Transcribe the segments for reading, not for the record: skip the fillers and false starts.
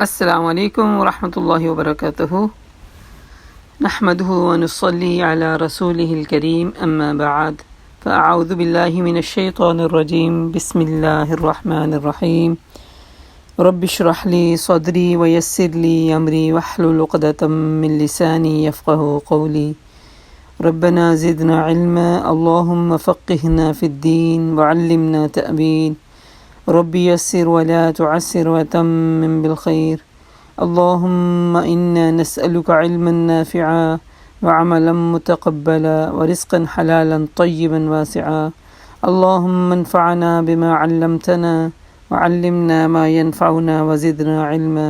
السلام علیکم ورحمۃ اللہ وبرکاتہ نحمده ونصلي على رسوله الكريم اما بعد فاعوذ باللہ من الشیطان الرجیم بسم اللہ الرحمن الرحیم رب اشرح لي صدری ويسر لي امری واحلل عقدۃ من لسانی یفقهوا قولی ربنا زدنا علما اللهم فقهنا في الدین وعلمنا تأویل رب یسر ولا تعسر وتمم بالخیر اللهم إنا نسألك علما نافعا وعملا متقبلا ورزقا حلالا طيبا واسعا اللهم انفعنا بما علمتنا وعلمنا ما ينفعنا وزدنا علما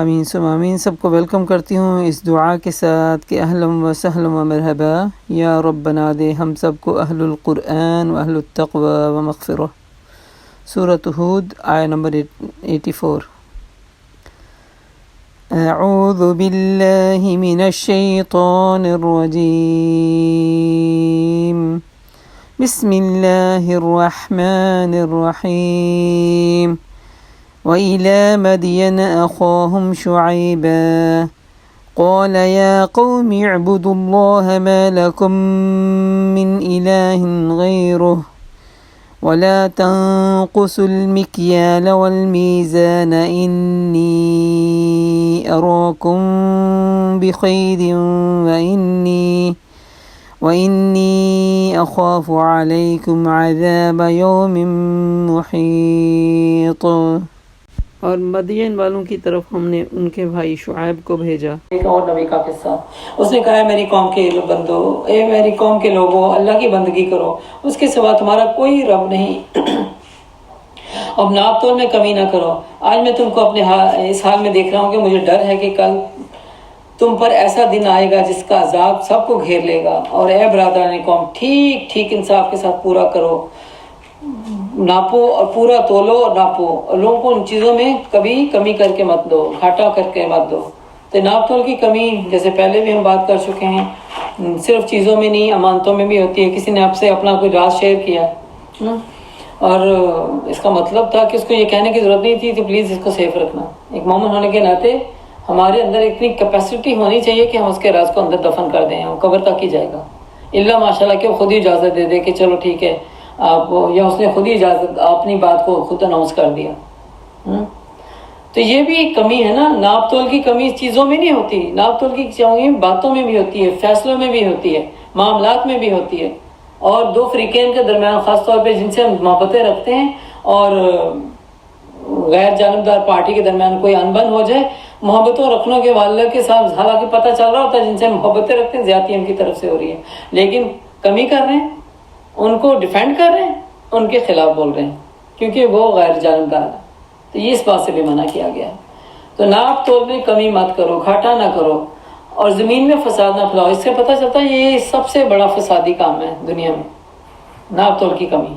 آمین ثم آمین۔ سب کو ویلکم کرتی ہوں اس دعا کے ساتھ کہ اہلا و سہلا و مرحبا، یا رب بنا دے ہم سب کو اہل القرآن و اہل التقوی و مغفرہ۔ سورۃ ہود آیہ نمبر 84۔ اعوذ باللہ من الشیطان الرجیم بسم اللہ الرحمن الرحیم وإلى مدين أخاهم شعيبا قال يا قوم اعبدوا الله ما لكم من إله غيره ولا تنقصوا المكيال والميزان إني أراكم بخير وإني أخاف عليكم عذاب يوم محيط۔ اور مدین والوں کی طرف ہم نے ان کے بھائی شعیب کو بھیجا۔ ایک اور نبی کا قصہ، اس نے کہا میری قوم کے بندو، اے میری قوم کے لوگوں، اللہ کی بندگی کرو، اس کے سوا تمہارا کوئی رب نہیں، اب ناپ تول میں کمی نہ کرو۔ آج میں تم کو اپنے اس حال میں دیکھ رہا ہوں کہ مجھے ڈر ہے کہ کل تم پر ایسا دن آئے گا جس کا عذاب سب کو گھیر لے گا۔ اور اے برادران قوم، ٹھیک ٹھیک انصاف کے ساتھ پورا کرو، ناپو اور پورا تولو اور ناپو، اور لوگوں کو ان چیزوں میں کبھی کمی کر کے مت دو، گھاٹا کر کے مت دو۔ تو ناپ تول کی کمی جیسے پہلے بھی ہم بات کر چکے ہیں، صرف چیزوں میں نہیں، امانتوں میں بھی ہوتی ہے۔ کسی نے آپ سے اپنا کوئی راز شیئر کیا اور اس کا مطلب تھا کہ اس کو یہ کہنے کی ضرورت نہیں تھی کہ پلیز اس کو سیف رکھنا۔ ایک مومن ہونے کے ناطے ہمارے اندر اتنی کیپیسٹی ہونی چاہیے کہ ہم اس کے راز کو اندر دفن کر دیں، وہ قبر تک ہی جائے گا، اللہ ماشاء اللہ کہ وہ خود ہی اجازت دے دے کہ چلو ٹھیک ہے آپ، یا اس نے خود ہی اجازت اپنی بات کو خود اناؤنس کر دیا۔ تو یہ بھی کمی ہے نا، ناپ تول کی کمی چیزوں میں نہیں ہوتی، ناپ تول کی کمی باتوں میں بھی ہوتی ہے، فیصلوں میں بھی ہوتی ہے، معاملات میں بھی ہوتی ہے۔ اور دو فریقین کے درمیان خاص طور پہ جن سے ہم محبتیں رکھتے ہیں اور غیر جانبدار پارٹی کے درمیان کوئی انبن ہو جائے، محبتوں رکھنے کے والے کے ساتھ حالانکہ پتہ چل رہا ہوتا ہے جن سے محبتیں رکھتے ہیں زیادتی ان کی طرف سے ہو رہی ہے، لیکن کمی کر رہے ہیں، ان کو ڈیفینڈ کر رہے ہیں، ان کے خلاف بول رہے ہیں کیونکہ وہ غیر جانبدار ہے۔ تو یہ اس بات سے بھی منع کیا گیا ہے۔ تو ناپ تول میں کمی مت کرو، گھاٹا نہ کرو، اور زمین میں فساد نہ پھیلاؤ۔ اس سے پتہ چلتا ہے یہ سب سے بڑا فسادی کام ہے دنیا میں، ناپ تول کی کمی۔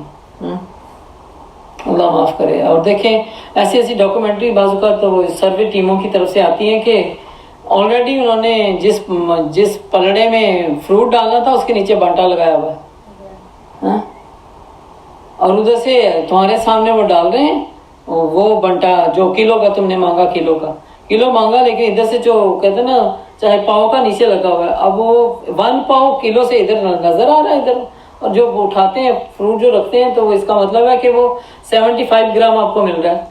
اللہ معاف کرے۔ اور دیکھیں ایسی ایسی ڈاکومنٹری بعض اوقات تو سروے ٹیموں کی طرف سے آتی ہیں کہ آلریڈی انہوں نے جس پلڑے میں فروٹ ڈالنا تھا اس کے نیچے بانٹا لگایا ہوا ہے، اور ادھر سے تمہارے سامنے وہ ڈال رہے ہیں وہ بنٹا جو کلو کا تم نے مانگا، کلو مانگا، لیکن ادھر سے جو کہتے ہیں نا چاہے پاؤ کا نیچے لگا ہوا ہے، اب وہ 1 پاؤ کلو سے ادھر نظر آ رہا ہے ادھر، اور جو اٹھاتے ہیں فروٹ جو رکھتے ہیں تو اس کا مطلب ہے کہ وہ 75 گرام آپ کو مل رہا ہے،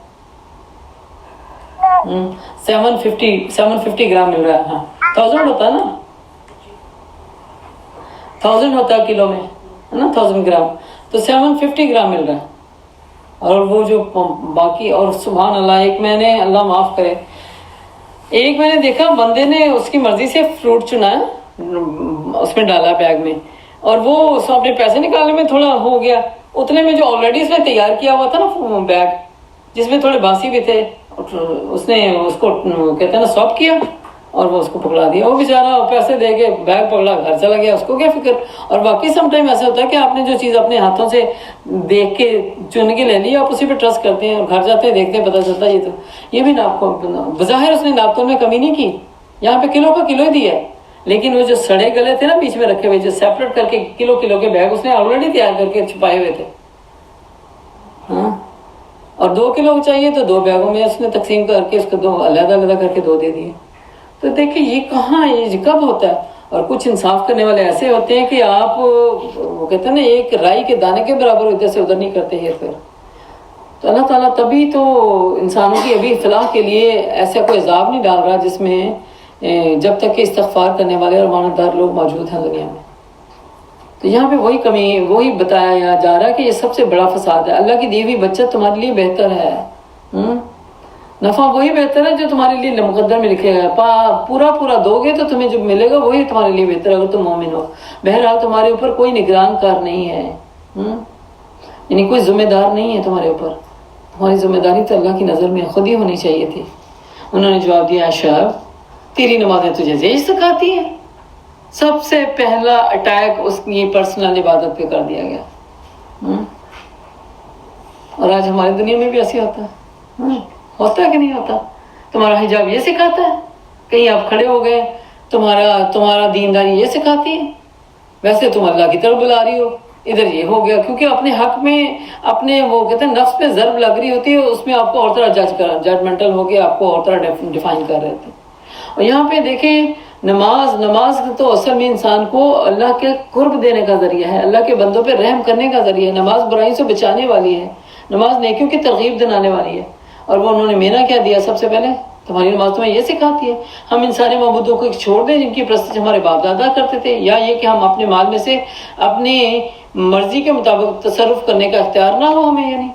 750 گرام مل رہا ہے۔ ہاں 1000 ہوتا ہے نا، 1000 ہوتا ہے کلو میں، ہے نا 1000 گرام، تو 750 گرام مل رہا ہے۔ اور وہ جو باقی، اور سبحان اللہ، ایک میں نے، اللہ معاف کرے، ایک میں نے دیکھا بندے نے اس کی مرضی سے فروٹ چنا ہے، اس میں ڈالا بیگ میں، اور وہ اس میں اپنے پیسے نکالنے میں تھوڑا ہو گیا، اتنے میں جو آلریڈی اس نے تیار کیا ہوا تھا نا بیگ، جس میں تھوڑے باسی بھی تھے، اس نے اس کو کہتے ہیں نا سواپ کیا اور وہ اس کو پکڑا دیا۔ وہ بیچارہ پیسے دے کے بیگ پکڑا گھر چلا گیا، اس کو کیا فکر۔ اور باقی سم ٹائم ایسا ہوتا ہے کہ آپ نے جو چیز اپنے ہاتھوں سے دیکھ کے چن کے لے لی، آپ اسی پہ ٹرسٹ کرتے ہیں، اور گھر جاتے ہیں دیکھتے ہیں پتہ چلتا ہے یہ بھی ناپ کو بظاہر اس نے ناپتوں میں کمی نہیں کی، یہاں پہ کلو کا کلو ہی دیا ہے، لیکن وہ جو سڑے گلے تھے نا بیچ میں رکھے ہوئے، جو سیپریٹ کر کے کلو کے بیگ اس نے آلریڈی تیار کر کے چھپائے ہوئے تھے۔ ہاں، اور 2 کلو چاہیے تو 2 بیگوں میں اس نے تقسیم کر کے اس کو 2 علیحدہ علیحدہ کر کے 2 دے دیے. تو دیکھیں یہ کہاں، یہ کب ہوتا ہے. اور کچھ انصاف کرنے والے ایسے ہوتے ہیں کہ آپ وہ کہتے ہیں نا ایک رائی کے دانے کے برابر ادھر سے ادھر نہیں کرتے ہیں. پھر تو اللہ تعالیٰ تبھی تو انسانوں کی ابھی فلاح کے لیے ایسا کوئی عذاب نہیں ڈال رہا جس میں جب تک کہ استغفار کرنے والے اور امانتدار لوگ موجود ہیں دنیا میں. تو یہاں پہ وہی کمی، وہی بتایا جا رہا ہے کہ یہ سب سے بڑا فساد ہے. اللہ کی دی ہوئی بچت تمہارے لیے بہتر ہے. نفع وہی بہتر ہے جو تمہارے لیے مقدر میں لکھے گا. پورا دو گے تو تمہیں جو ملے گا وہی تمہارے لیے بہتر ہے اگر تم مومن ہو. بہرحال تمہارے اوپر کوئی نگران کار نہیں ہے، یعنی کوئی ذمہ دار نہیں ہے تمہارے اوپر. تمہاری ذمہ داری تو اللہ کی نظر میں خود ہی ہونی چاہیے تھی. انہوں نے جواب دیا شعیب تیری نمازیں تجھے زیج سکھاتی ہیں. سب سے پہلا اٹیک اس کی پرسنل عبادت پہ کر دیا گیا. اور آج ہماری دنیا میں بھی ایسے ہوتا ہے. ہوتا ہے کہ نہیں ہوتا؟ تمہارا حجاب یہ سکھاتا ہے، کہیں آپ کھڑے ہو گئے تمہارا دینداری یہ سکھاتی ہے. ویسے تم اللہ کی طرف بلا رہی ہو، ادھر یہ ہو گیا. کیونکہ اپنے حق میں اپنے وہ کہتے ہیں نفس پہ ضرب لگ رہی ہوتی ہے، اس میں آپ کو اور طرح ججمنٹل ہو کے آپ کو اور طرح ڈیفائن کر رہے تھے. اور یہاں پہ دیکھیں نماز تو اصل میں انسان کو اللہ کے قرب دینے کا ذریعہ ہے، اللہ کے بندوں پہ رحم کرنے کا ذریعہ ہے. نماز برائی سے بچانے والی ہے، نماز نیکیوں کی ترغیب دلانے والی ہے. اور وہ انہوں نے مینا کیا دیا سب سے پہلے؟ تمہاری نماز تمہیں یہ سکھاتی ہے. ہم ان سارے معبودوں کو چھوڑ دیں جن کی پرستش ہمارے باپ دادا کرتے تھے، یا یہ کہ ہم اپنے مال میں سے اپنی مرضی کے مطابق تصرف کرنے کا اختیار نہ ہو ہمیں. یعنی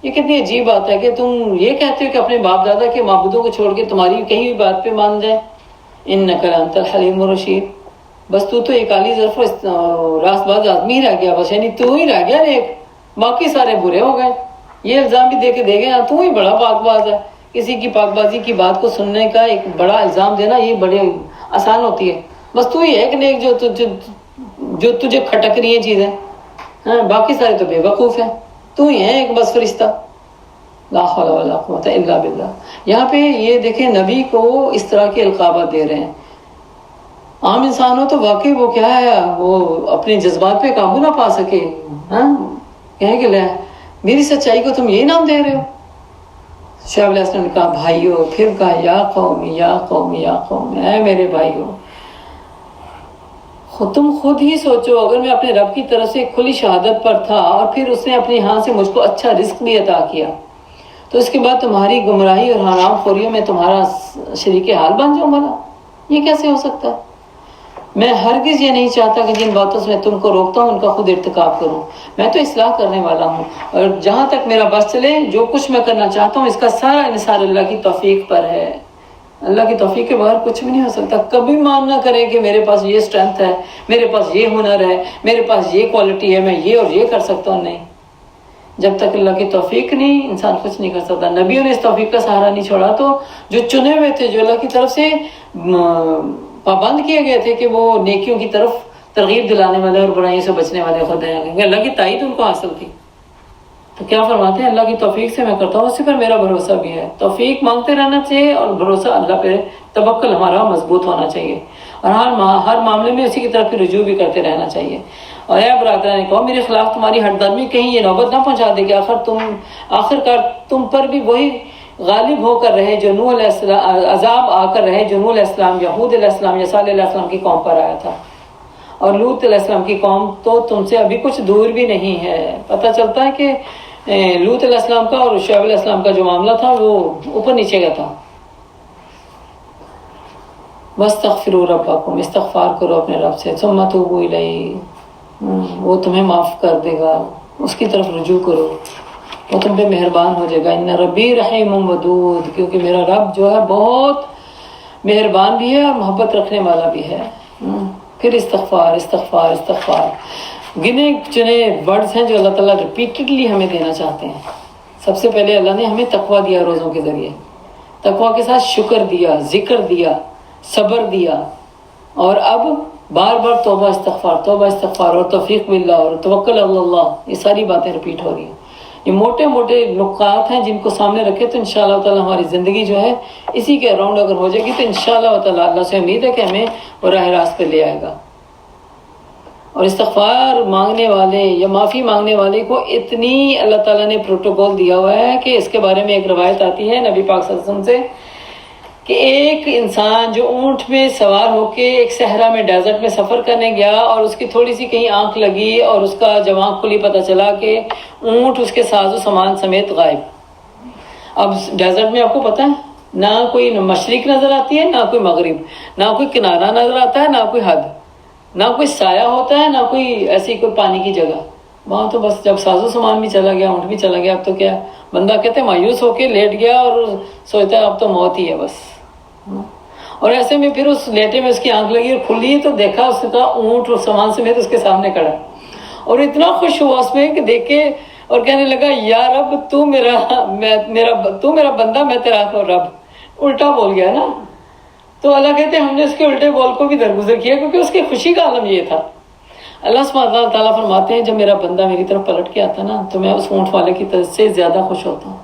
یہ کتنی عجیب بات ہے کہ تم یہ کہتے ہو کہ اپنے باپ دادا کے معبودوں کو چھوڑ کے تمہاری کہیں بھی بات پہ مان جائے. انک لانت الحلیم الرشید. بس تو ایک عالی ظرف راست باز آدمی رہ گیا، بس یعنی تو ہی رہ گیا نیک، باقی سارے برے ہو گئے. یہ الزام بھی دے کے دے گئے تو ہی بڑا پاک باز ہے. کسی کی پاک بازی کی بات کو سننے کا ایک بڑا الزام دینا یہ بڑے آسان ہوتی ہے. بس تو ہی ایک نیک جو تجھے کھٹک رہی ہیں چیزیں، باقی سارے تو بے وقوف ہیں. تو ہی ہے ایک بس فرشتہ. لا حول ولا قوت الا باللہ. یہاں پہ یہ دیکھیں نبی کو اس طرح کے القابات دے رہے ہیں. عام انسان ہو تو واقعی وہ کیا ہے، وہ اپنے جذبات پہ قابو نہ پا سکے، کہیں کہ لے میری سچائی کو تم یہی نام دے رہے ہو. شعیب علیہ السلام نے کہا بھائیو، پھر کہا یا قوم یا قوم یا قوم، اے میرے بھائیو تم خود ہی سوچو، اگر میں اپنے رب کی طرف سے کھلی شہادت پر تھا اور پھر اس نے اپنی ہاں سے مجھ کو اچھا رزق بھی عطا کیا، تو اس کے بعد تمہاری گمراہی اور حرام خوریوں میں تمہارا شریک حال بن جاؤں بھلا؟ یہ کیسے ہو سکتا ہے؟ میں ہرگز یہ نہیں چاہتا کہ جن باتوں سے میں تم کو روکتا ہوں ان کا خود ارتکاب کروں. میں تو اصلاح کرنے والا ہوں، اور جہاں تک میرا بس چلے جو کچھ میں کرنا چاہتا ہوں اس کا سارا انحصار اللہ کی توفیق پر ہے. اللہ کی توفیق کے بغیر کچھ بھی نہیں ہو سکتا. کبھی مان نہ کرے کہ میرے پاس یہ اسٹرینتھ ہے، میرے پاس یہ ہنر ہے، میرے پاس یہ کوالٹی ہے، میں یہ اور یہ کر سکتا ہوں. نہیں، جب تک اللہ کی توفیق نہیں انسان کچھ نہیں کر سکتا. نبیوں نے اس توفیق کا سہارا نہیں چھوڑا. تو جو چنے ہوئے تھے، جو اللہ کی طرف سے پابند کیے گئے تھے کہ وہ نیکیوں کی طرف ترغیب دلانے والے اور برائیوں سے بچنے والے خود ہیں، اللہ کی تائید ان کو حاصل تھی. تو کیا فرماتے ہیں؟ اللہ کی توفیق سے میں کرتا ہوں، اسی پر میرا بھروسہ بھی ہے. توفیق مانگتے رہنا چاہیے اور بھروسہ اللہ پہ، توکل ہمارا مضبوط ہونا چاہیے، اور ہر معاملے میں اسی کی طرف رجوع بھی کرتے رہنا چاہیے. اور اے برادران قوم، میرے خلاف تمہاری ہٹ درمی کہیں یہ نوبت نہ پہنچا دے گی آخرکار تم پر بھی وہی غالب ہو کر رہے جو نوح علیہ السلام، عذاب آ کر رہے جو نوح علیہ السلام یا ہود علیہ السلام یا صالح علیہ السلام کی قوم پر آیا تھا. اور لوط علیہ السلام کی قوم تو تم سے ابھی کچھ دور بھی نہیں ہے. پتہ چلتا ہے کہ لوط علیہ السلام کا اور شعیب علیہ السلام کا جو معاملہ تھا وہ اوپر نیچے کا تھا. واستغفروا ربکم، استغفار کرو اپنے رب سے، ثم توبوا الیہ، وہ تمہیں معاف کر دے گا، اس کی طرف رجوع کرو، وہ تم پہ مہربان ہو جائے گا. ان ربی رحیم ودود، کیونکہ میرا رب جو ہے بہت مہربان بھی ہے اور محبت رکھنے والا بھی ہے. پھر استغفار استغفار استغفار، گنے چنے ورڈز ہیں جو اللہ تعالیٰ ریپیٹڈلی ہمیں دینا چاہتے ہیں. سب سے پہلے اللہ نے ہمیں تقویٰ دیا روزوں کے ذریعے، تقویٰ کے ساتھ شکر دیا، ذکر دیا، صبر دیا، اور اب بار بار توبہ استغفار اور توفیق باللہ اور توکل علی اللہ. یہ ساری باتیں ریپیٹ ہو رہی ہیں. یہ موٹے موٹے نکات ہیں جن کو سامنے رکھے تو انشاءاللہ تعالی ہماری زندگی جو ہے اسی کے اراؤنڈ اگر ہو جائے گی تو انشاءاللہ تعالی اللہ سے امید ہے کہ ہمیں وہ راہ راست پہ لے آئے گا. اور استغفار مانگنے والے یا معافی مانگنے والے کو اتنی اللہ تعالیٰ نے پروٹوکول دیا ہوا ہے کہ اس کے بارے میں ایک روایت آتی ہے نبی پاک صلی اللہ علیہ وسلم سے کہ ایک انسان جو اونٹ میں سوار ہو کے ایک صحرا میں ڈیزرٹ میں سفر کرنے گیا اور اس کی تھوڑی سی کہیں آنکھ لگی اور اس کا جب آنکھ کھلی پتہ چلا کہ اونٹ اس کے ساز و سامان سمیت غائب۔ اب ڈیزرٹ میں آپ کو پتہ ہے نہ کوئی مشرق نظر آتی ہے نہ کوئی مغرب، نہ کوئی کنارہ نظر آتا ہے نہ کوئی حد، نہ کوئی سایہ ہوتا ہے نہ کوئی ایسی کوئی پانی کی جگہ۔ وہاں تو بس جب ساز و سامان بھی چلا گیا، اونٹ بھی چلا گیا، اب تو کیا بندہ کہتے ہیں مایوس ہو کے لیٹ گیا اور سوچتا ہے اب تو موت ہی ہے بس۔ اور ایسے میں پھر اس لیٹے میں اس کی آنکھ لگی اور کھلی تو دیکھا اس کا اونٹ اور سامان سمیت اس کے سامنے کھڑا، اور اتنا خوش ہوا اس میں کہ دیکھ کے اور کہنے لگا یا رب تو میرا بندہ میں تیرا رب۔ الٹا بول گیا نا، تو اللہ کہتے ہیں ہم نے اس کے الٹے بول کو بھی درگزر کیا کیونکہ اس کی خوشی کا عالم یہ تھا۔ اللہ سبحانہ تعالیٰ فرماتے ہیں جب میرا بندہ میری طرف پلٹ کے آتا نا تو میں اس اونٹ والے کی طرف سے زیادہ خوش ہوتا ہوں۔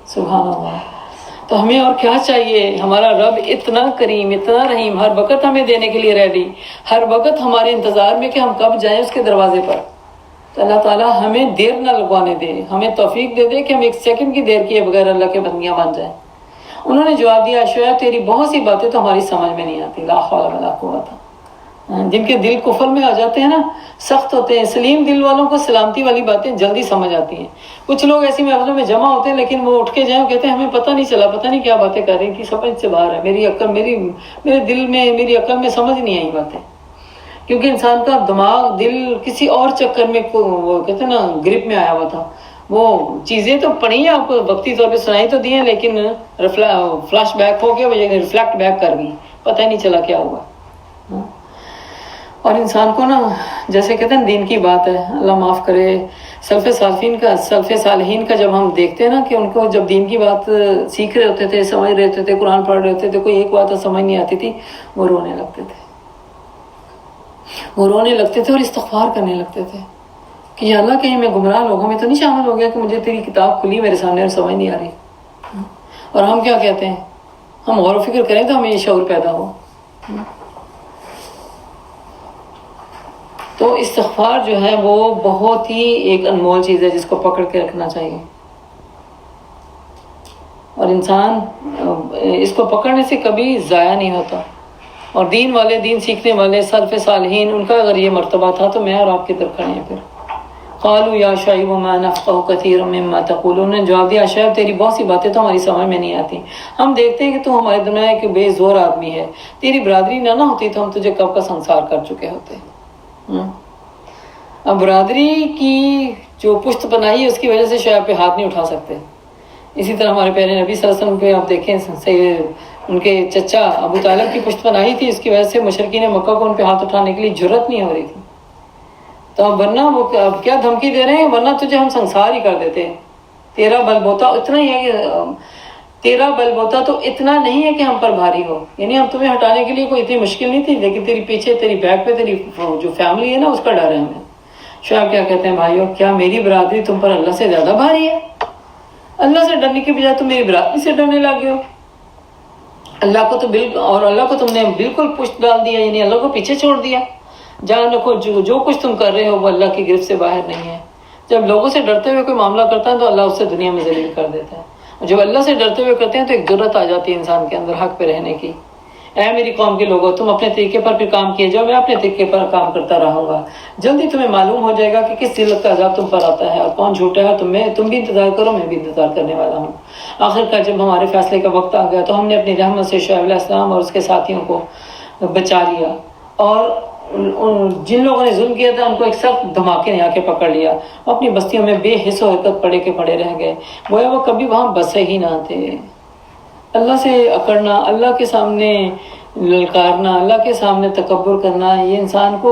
سبحان اللہ۔ تو ہمیں اور کیا چاہیے؟ ہمارا رب اتنا کریم، اتنا رحیم، ہر وقت ہمیں دینے کے لیے ریڈی، ہر وقت ہمارے انتظار میں کہ ہم کب جائیں اس کے دروازے پر۔ تو اللہ تعالیٰ ہمیں دیر نہ لگوانے دے، ہمیں توفیق دے دے کہ ہم ایک سیکنڈ کی دیر کیے بغیر اللہ کے بندیاں بن جائیں۔ انہوں نے جواب دیا شعیب تیری بہت سی باتیں تو ہماری سمجھ میں نہیں آتی، لا حول ولا قوت۔ جن کے دل کفر میں آ جاتے ہیں نا، سخت ہوتے ہیں، سلیم دل والوں کو سلامتی والی باتیں جلدی سمجھ آتی ہیں۔ کچھ لوگ ایسی محفلوں میں جمع ہوتے ہیں لیکن وہ اٹھ کے جائیں کہتے ہیں ہمیں پتہ نہیں چلا، پتہ نہیں کیا باتیں کر رہی تھی، سمجھ سے باہر ہے، میری عقل میرے دل میں، میری عقل میں سمجھ نہیں آئی باتیں، کیونکہ انسان کا دماغ دل کسی اور چکر میں وہ کہتے ہیں نا گرپ میں آیا ہوا تھا۔ وہ چیزیں تو پڑھی ہیں، آپ کو وقتی طور پہ سنائی تو دی ہیں، لیکن فلیش بیک ہو کے وہ ریفلیکٹ بیک کر گئی، پتہ ہی نہیں چلا کیا ہوا۔ اور انسان کو نا جیسے کہتے ہیں دین کی بات ہے، اللہ معاف کرے، سلف صالحین کا جب ہم دیکھتے ہیں نا کہ ان کو جب دین کی بات سیکھ رہے ہوتے تھے، سمجھ رہے ہوتے تھے، قرآن پڑھ رہے ہوتے تھے، کوئی ایک بات سمجھ نہیں آتی تھی، وہ رونے لگتے تھے، وہ رونے لگتے تھے اور استغفار کرنے لگتے تھے کہ یا اللہ کہیں میں گمراہ لوگوں میں تو نہیں شامل ہو گیا کہ مجھے تیری کتاب کھلی میرے سامنے اور سمجھ نہیں آ رہی۔ اور ہم کیا کہتے ہیں؟ ہم غور و فکر کریں تو ہمیں یہ شعور پیدا ہو۔ تو استغفار جو ہے وہ بہت ہی ایک انمول چیز ہے جس کو پکڑ کے رکھنا چاہیے، اور انسان اس کو پکڑنے سے کبھی ضائع نہیں ہوتا۔ اور دین والے، دین سیکھنے والے سلف صالحین، ان کا اگر یہ مرتبہ تھا تو میں اور آپ کی طرف کھڑے ہیں۔ پھر قالوا یا شعیب ما نفقہ کثیر مما تقول، انہوں نے جواب دیا شعیب تیری بہت سی باتیں تو ہماری سمجھ میں نہیں آتی، ہم دیکھتے ہیں کہ تو ہمارے دنیا ایک بے زور آدمی ہے، تیری برادری نہ ہوتی تو ہم تجھے کب کا سنسار کر چکے ہوتے۔ اب برادری کی جو پشت پناہی ہے اس کی وجہ سے شعیب پہ ہاتھ نہیں اٹھا سکتے۔ اسی طرح ہمارے پیارے نبی صلی اللہ علیہ وسلم پہ آپ دیکھیں، ان کے چچا ابو طالب کی پشت پناہی تھی، اس کی وجہ سے مشرکین مکہ کو ان پہ ہاتھ اٹھانے کے لیے جرأت نہیں ہو رہی تھی۔ تو اب ورنہ وہ اب کیا دھمکی دے رہے ہیں، ورنہ تجھے ہم سنسار ہی کر دیتے ہیں، تیرا بل بوتا اتنا ہی ہے تیرا بل بوتا تو اتنا نہیں ہے کہ ہم پر بھاری ہو، یعنی ہم تمہیں ہٹانے کے لیے کوئی اتنی مشکل نہیں تھی، لیکن تیری پیچھے تیری بیک پہ تیری جو فیملی ہے نا اس کا ڈر ہے ہمیں۔ شعیب کیا کہتے ہیں بھائیو، کیا میری برادری تم پر اللہ سے زیادہ بھاری ہے؟ اللہ سے ڈرنے کی بجائے تم میری برادری سے ڈرنے لگے ہو۔ اللہ کو تو اور اللہ کو تم نے بالکل پشت ڈال دیا، یعنی اللہ کو پیچھے چھوڑ دیا۔ جان رکھو جو کچھ تم کر رہے ہو وہ اللہ کی گرفت سے باہر نہیں ہے۔ جب لوگوں سے ڈرتے ہوئے کوئی معاملہ کرتا ہے تو اللہ اس سے دنیا میں ذلیل کر دیتا ہے، اور جب اللہ سے ڈرتے ہوئے کرتے ہیں تو ایک جرأت آ جاتی ہے انسان کے اندر حق پہ رہنے کی۔ اے میری قوم کے لوگوں، تم اپنے طریقے پر پھر کام کیے جاؤ، میں اپنے طریقے پر کام کرتا رہوں گا، جلدی تمہیں معلوم ہو جائے گا کہ کس ذلت کا عذاب تم پر آتا ہے اور کون جھوٹا ہے۔ تم بھی انتظار کرو، میں بھی انتظار کرنے والا ہوں۔ آخر کا جب ہمارے فیصلے کا وقت آ گیا تو ہم نے اپنی رحمت سے شعیب علیہ السلام اور اس کے ساتھیوں کو بچا لیا، اور جن لوگوں نے ظلم کیا تھا ان کو ایک سخت دھماکے نے آ کے پکڑ لیا، وہ اپنی بستیوں میں بے حس و حرکت پڑے کے پڑے رہ گئے، گویا وہ کبھی وہاں بسے ہی نہ تھے۔ اللہ سے اکڑنا، اللہ کے سامنے للکارنا، اللہ کے سامنے تکبر کرنا، یہ انسان کو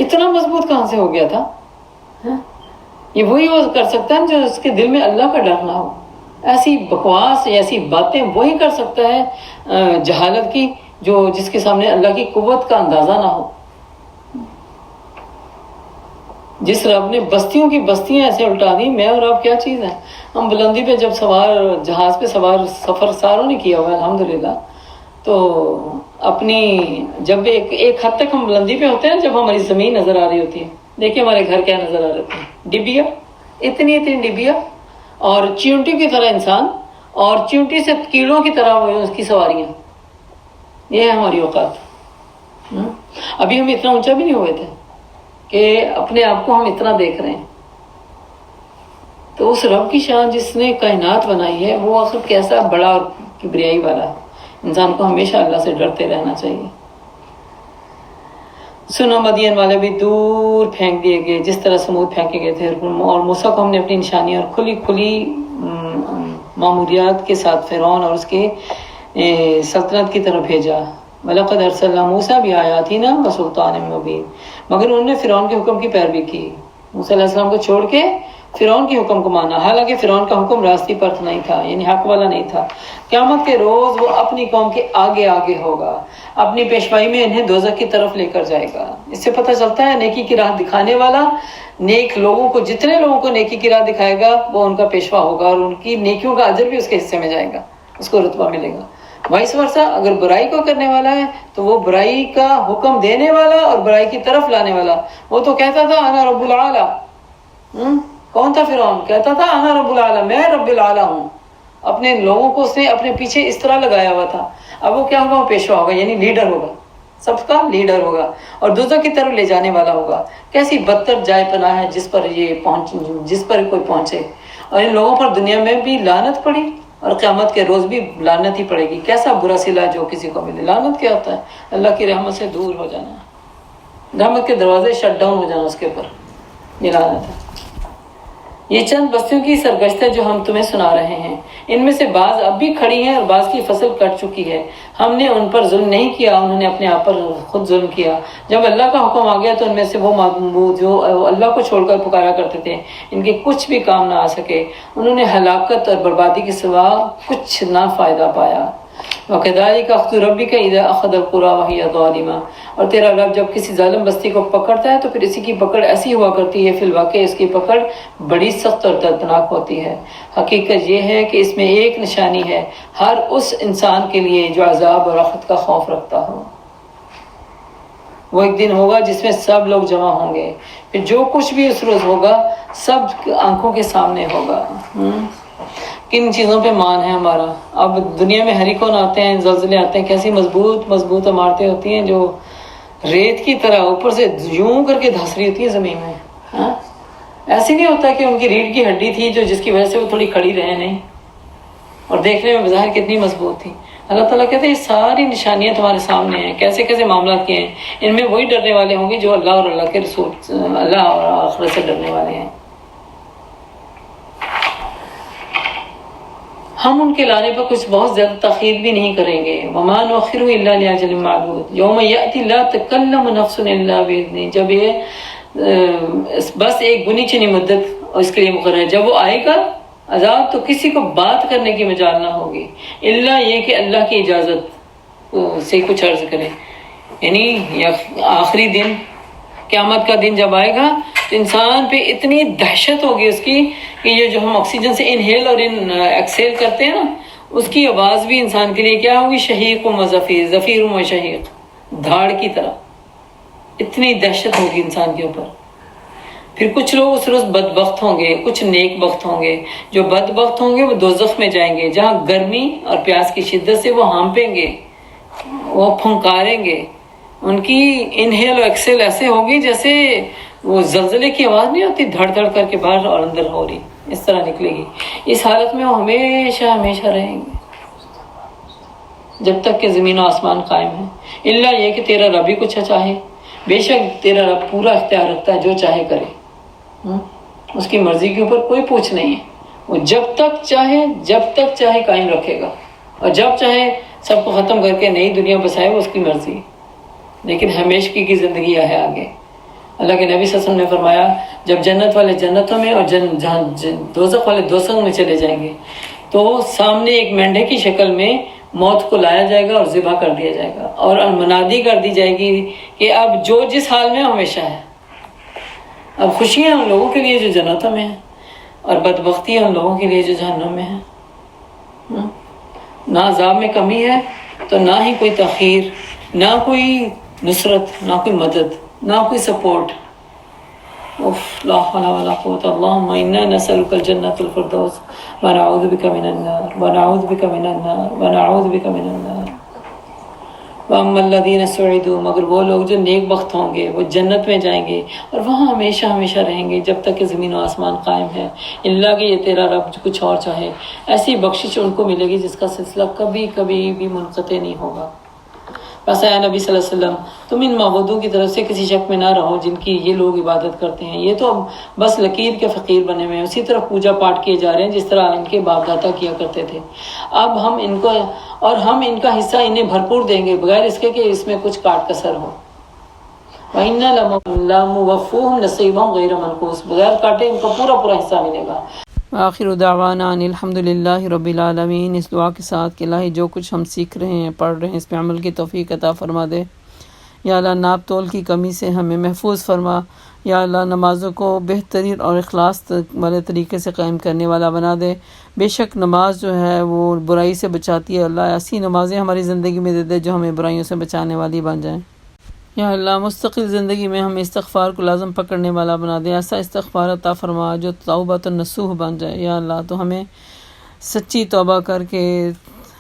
اتنا مضبوط کہاں سے ہو گیا تھا؟ یہ وہی وہ کر سکتا ہے جو اس کے دل میں اللہ کا ڈر نہ ہو۔ ایسی بکواس، ایسی باتیں وہی کر سکتا ہے جہالت کی، جس کے سامنے اللہ کی قوت کا اندازہ نہ ہو۔ جس رب نے بستیوں کی بستیاں ایسے الٹا دی، میں اور آپ کیا چیز ہیں؟ ہم بلندی پہ جب سوار، جہاز پہ سوار سفر ساروں نے کیا ہوا ہے الحمدللہ، تو اپنی جب ایک حد تک ہم بلندی پہ ہوتے ہیں، جب ہماری زمین نظر آ رہی ہوتی ہے، دیکھیں ہمارے گھر کیا نظر آ رہے ہوتے ہیں، ڈبیا، اتنی ڈبیا، اور چیونٹی کی طرح انسان، اور چیونٹی سے کیڑوں کی طرح اس کی سواریاں، یہ ہے ہماری اوقات۔ ابھی ہم اتنا اونچا بھی نہیں ہوئے تھے کہ اپنے آپ کو ہم اتنا دیکھ رہے ہیں۔ تو اس رب کی شان جس نے کائنات بنائی ہے، وہ آخر کیسا بڑا اور کبریائی والا ہے۔ انسان کو ہمیشہ اللہ سے ڈرتے رہنا چاہیے۔ سنو، مدین والے بھی دور پھینک دیے گئے جس طرح سمود پھینکے گئے تھے، اور موسیٰ کو ہم نے اپنی نشانیاں اور کھلی معمولیات کے ساتھ فرعون اور اس کے سلطنت کی طرف بھیجا۔ وَلَقَدْ أَرْسَلْنَا مُوسَىٰ بِآيَاتِنَا وَسُلْطَانٍ مُّبِينٍ، مگر انہوں نے فرعون کے حکم کی پیروی کی، موسیٰ علیہ السلام کو چھوڑ کے فرعون کے حکم کو مانا، حالانکہ فرعون کا حکم راستی پر نہیں تھا، یعنی حق والا نہیں تھا۔ قیامت کے روز وہ اپنی قوم کے آگے آگے ہوگا، اپنی پیشوائی میں انہیں دوزخ کی طرف لے کر جائے گا۔ اس سے پتہ چلتا ہے نیکی کی راہ دکھانے والا نیک لوگوں کو، جتنے لوگوں کو نیکی کی راہ دکھائے گا وہ ان کا پیشوا ہوگا، اور ان کی نیکیوں کا اجر بھی اس کے حصے میں جائے گا، اس کو رتبہ ملے گا۔ وائس ورثہ، اگر برائی کو کرنے والا ہے تو وہ برائی کا حکم دینے والا اور برائی کی طرف لانے والا، وہ تو کہتا تھا انا رب العالی، کون تھا فرعون؟ کہتا تھا انا رب العالی، میں رب العالی ہوں۔ اپنے لوگوں کو اس نے اپنے پیچھے اس طرح لگایا ہوا تھا۔ اب وہ کیا ہوگا؟ وہ پیشوا ہوگا، یعنی لیڈر ہوگا، سب کا لیڈر ہوگا، اور دوزخ کی طرف لے جانے والا ہوگا۔ کیسی بدتر جائے پناہ ہے جس پر کوئی پہنچے، اور ان لوگوں پر دنیا میں بھی لعنت پڑی اور قیامت کے روز بھی لعنت ہی پڑے گی۔ کیسا برا صلہ جو کسی کو ملے۔ لعنت کیا ہوتا ہے؟ اللہ کی رحمت سے دور ہو جانا، رحمت کے دروازے شٹ ڈاؤن ہو جانا اس کے اوپر، یہ لعنت ہے۔ یہ چند بستیوں کی سرگشتہ جو ہم تمہیں سنا رہے ہیں، ان میں سے بعض اب بھی کھڑی ہیں اور بعض کی فصل کٹ چکی ہے۔ ہم نے ان پر ظلم نہیں کیا، انہوں نے اپنے آپ پر خود ظلم کیا۔ جب اللہ کا حکم آ گیا تو ان میں سے وہ معبود جو اللہ کو چھوڑ کر پکارا کرتے تھے، ان کے کچھ بھی کام نہ آ سکے، انہوں نے ہلاکت اور بربادی کے سوا کچھ نہ فائدہ پایا۔ وَكَذَلِكَ أَخْذُ رَبِّكَ إِذَا أَخَذَ الْقُرَىٰ وَهِيَ ظَالِمَةٌ، اور تیرا رب جب کسی ظالم بستی کو پکڑتا ہے تو پھر اسی کی پکڑ ایسی ہوا کرتی ہے، فی الواقع اس کی پکڑ بڑی سخت اور دردناک ہوتی ہے۔ حقیقت یہ ہے کہ اس میں ایک نشانی ہے ہر اس انسان کے لیے جو عذاب اور آخرت کا خوف رکھتا ہو۔ وہ ایک دن ہوگا جس میں سب لوگ جمع ہوں گے، پھر جو کچھ بھی اس روز ہوگا سب آنکھوں کے سامنے ہوگا۔ کن چیزوں پہ مان ہے ہمارا؟ اب دنیا میں ہریکون آتے ہیں، زلزلے آتے ہیں، کیسی مضبوط عمارتیں ہوتی ہیں جو ریت کی طرح اوپر سے یوں کر کے دھس رہی ہوتی ہے زمین میں۔ ایسے نہیں ہوتا کہ ان کی ریڑھ کی ہڈی تھی جو جس کی وجہ سے وہ تھوڑی کھڑی رہے، نہیں، اور دیکھنے میں بظاہر کتنی مضبوط تھی۔ اللہ تعالیٰ کہتے ہیں یہ ساری نشانیاں تمہارے سامنے ہیں، کیسے کیسے معاملات کیے ہیں۔ ان میں وہی ڈرنے والے ہوں گے جو اللہ اور اللہ کے رسول، اللہ اور آخرت سے ڈرنے والے ہیں۔ ہم ان کے لانے پر کچھ بہت زیادہ تاخیر بھی نہیں کریں گے۔ وَمَا نُؤَخِّرُهُ إِلَّا لِأَجَلٍ مَّعْدُودٍ يَوْمَ يَأْتِي لَا تَكَلَّمُ نَفْسٌ إِلَّا بِإِذْنِهِ، جب یہ بس ایک گنی چنی مدت اس کے لیے مقرر ہے، جب وہ آئے گا عذاب تو کسی کو بات کرنے کی مجال نہ ہوگی، الا یہ کہ اللہ کی اجازت سے کچھ عرض کرے۔ یعنی آخری دن، قیامت کا دن جب آئے گا تو انسان پہ اتنی دہشت ہوگی اس کی کہ یہ جو ہم آکسیجن سے انہیل اور ایکسیل کرتے ہیں نا، اس کی آواز بھی انسان کے لیے کیا ہوگی؟ شہیق و زفیر، زفیر و شہیق، دھاڑ کی طرح۔ اتنی دہشت ہوگی انسان کے اوپر۔ پھر کچھ لوگ اس روز بدبخت ہوں گے، کچھ نیک بخت ہوں گے۔ جو بدبخت ہوں گے وہ دوزخ میں جائیں گے، جہاں گرمی اور پیاس کی شدت سے وہ ہانپیں گے، وہ پھنکاریں گے۔ ان کی انہیل اور ایکسیل ایسے ہوگی جیسے وہ زلزلے کی آواز نہیں ہوتی، دھڑ دھڑ کر کے باہر اور اندر ہو رہی، اس طرح نکلے گی۔ اس حالت میں وہ ہمیشہ رہیں گے جب تک کہ زمین و آسمان قائم ہے، الا یہ کہ تیرا رب ہی کچھ چاہے۔ بے شک تیرا رب پورا اختیار رکھتا ہے، جو چاہے کرے، اس کی مرضی کے اوپر کوئی پوچھ نہیں ہے۔ وہ جب تک چاہے قائم رکھے گا، اور جب چاہے سب کو ختم کر کے نئی دنیا بسائے، وہ اس کی مرضی۔ لیکن ہمیشگی کی زندگی ہے آگے۔ اللہ کے نبی صلی اللہ علیہ وسلم نے فرمایا جب جنت والے جنتوں میں اور دوزخ والے دوزخ میں چلے جائیں گے تو سامنے ایک مینڈھے کی شکل میں موت کو لایا جائے گا اور ذبح کر دیا جائے گا، اور منادی کر دی جائے گی کہ اب جو جس حال میں ہمیشہ ہے۔ اب خوشیاں ان لوگوں کے لیے جو جنتوں میں ہیں، اور بدبختی ان لوگوں کے لیے جو جہنم میں ہیں۔ نہ عذاب میں کمی ہے تو نہ ہی کوئی تاخیر، نہ کوئی نصرت، نہ کوئی مدد، نہ کوئی سپورٹ. لا حول ولا قوة. اللهم إنا نسألك الجنة الفردوس ونعوذ بك من النار ونعوذ بك من النار ونعوذ بك من النار. وَأَمَّا الَّذِينَ سُعِدُوا، مگر وہ لوگ جو نیک بخت ہوں گے وہ جنت میں جائیں گے اور وہاں ہمیشہ ہمیشہ رہیں گے جب تک کہ زمین و آسمان قائم ہے، اللہ کہ یہ تیرا رب کچھ اور چاہے. ایسی بخشش ان کو ملے گی جس کا سلسلہ کبھی کبھی بھی منقطع نہیں ہوگا. بس اے نبی صلی اللہ علیہ وسلم، تم ان معبودوں کی طرف سے کسی شک میں نہ رہو جن کی یہ لوگ عبادت کرتے ہیں. یہ تو اب بس لکیر کے فقیر بنے ہوئے ہیں، اسی طرح پوجا پاٹ کیے جا رہے ہیں جس طرح ان کے باپ دادا کیا کرتے تھے. اب ہم ان کا حصہ انہیں بھرپور دیں گے بغیر اس کے کہ اس میں کچھ کاٹ کسر ہو. وَإِنَّا لَمُوَفُّوهُمْ نَصِيبَهُمْ غَيْرَ مَنقُوص، بغیر کاٹے ان کو پورا پورا حصہ ملے گا. آخر دعوانا ان الحمدللہ رب العالمین. اس دعا کے ساتھ کہ الہی جو کچھ ہم سیکھ رہے ہیں، پڑھ رہے ہیں، اس پہ عمل کی توفیق عطا فرما دے. یا اللہ ناپ تول کی کمی سے ہمیں محفوظ فرما. یا اللہ نمازوں کو بہترین اور اخلاص والے طریقے سے قائم کرنے والا بنا دے. بے شک نماز جو ہے وہ برائی سے بچاتی ہے. اللہ ایسی نمازیں ہماری زندگی میں دے دے جو ہمیں برائیوں سے بچانے والی بن جائیں. یا اللہ مستقل زندگی میں ہمیں استغفار کو لازم پکڑنے والا بنا دے. ایسا استغفار عطا فرما جو توبۃ النصوح بن جائے. یا اللہ تو ہمیں سچی توبہ کر کے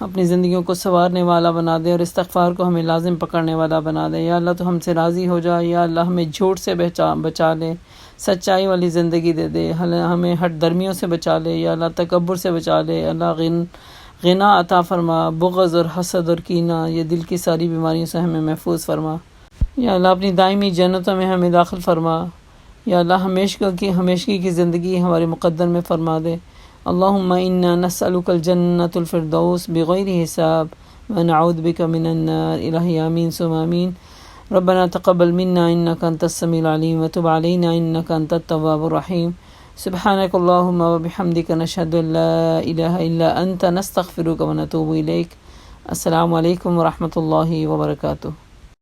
اپنی زندگیوں کو سنوارنے والا بنا دے اور استغفار کو ہمیں لازم پکڑنے والا بنا دے. یا اللہ تو ہم سے راضی ہو جا. یا اللہ ہمیں جھوٹ سے بچا لے، سچائی والی زندگی دے دے. ہمیں ہٹ درمیوں سے بچا لے. یا اللہ تکبر سے بچا لے. اللہ غنا عطا فرما. بغض اور حسد اور کینہ، یہ دل کی ساری بیماریوں سے ہمیں محفوظ فرما. یا اللہ اپنی دائمی جنتوں میں ہمیں داخل فرما. یا اللہ ہمیشگی کی زندگی ہمارے مقدر میں فرما دے. اللہم انا نسألک الجنة الفردوس بغیر حساب ونعوذ بک من النار. الہی آمین ثم آمین. ربنا تقبل منا انک انت السمیع العلیم وتب علینا انک انت التواب الرحیم. سبحانک اللہم وبحمدک نشہد ان لا الہ الا انت نستغفرک ونتوب الیک. السلام علیکم ورحمۃ اللہ وبرکاتہ.